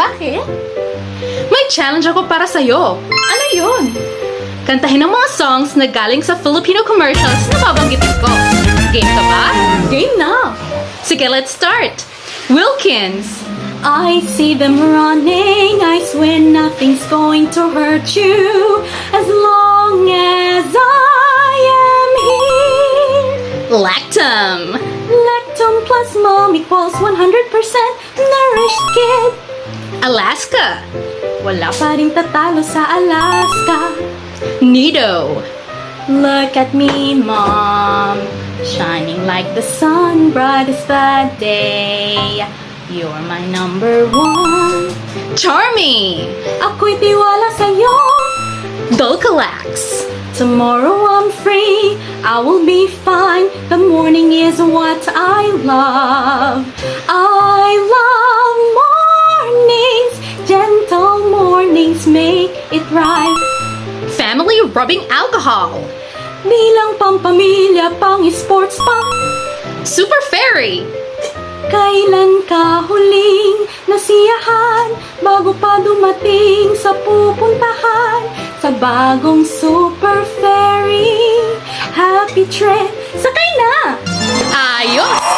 Bakit? May challenge ako para sa'yo. Ano yun? Kantahin ang mga songs na galing sa Filipino commercials na babanggitin ko. Game ka ba? Game na! Sige, let's start! Wilkins! I see them running, I swear nothing's going to hurt you as long as I am here. Lactum! Lactum plus mom equals 100% nourished kid. Alaska! Wala pa rin tatalo sa Alaska. Nido! Look at me, mom, shining like the sun, bright as the day. You're my number one. Charmy! Ako'y tiwala sa'yo. Dulcolax! Tomorrow I'm free, I will be fine. The morning is what I love. I love mornings, gentle mornings make it right. Family rubbing alcohol! Bilang pampamilya, pang sports pa. Super Fairy! Kailan ka huling nasiyahan bago pa dumating sa pupuntahan sa bagong Super Fairy? Happy trip! Sakay na! Ayos!